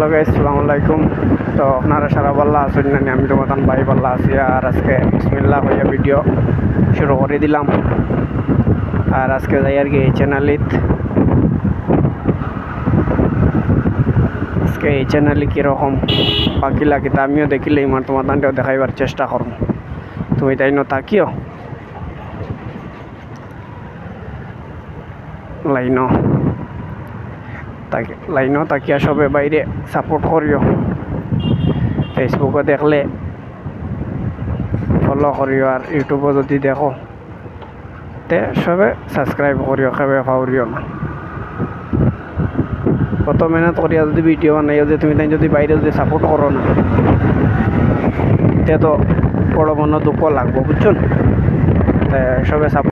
Hello guys, আসসালামু আলাইকুম। তো আপনারা সারা পাল্লা আসুন না, আমি তো মতন ভাই পাল্লা আছি। আর আজকে বিসমিল্লাহ হইয়া ভিডিও শুরু করে দিলাম। আর আজকে যাই আর কি এই চ্যানেলিত, আজকে এই চ্যানেলে কীরকম বাকি লাগে তা আমিও দেখিলে ইমান তোমাদানটাও দেখাইবার চেষ্টা করব। তুমি তাই না তাকিও লাইনও তাকিয়া সবে বাইরে সাপোর্ট করিও। ফেসবুকে দেখলে ফলো করিও, আর ইউটিউবে যদি দেখো তে সবে সাবস্ক্রাইব করিও, কেবে পাউরিও না। কত মেহনত করিয়া যদি ভিডিও বানাইও যে তুমি তাই যদি বাইরে যদি সাপোর্ট করো না, তে তো বড় মনে দুঃখ লাগবো, বুঝছো? সবে সাপোর্ট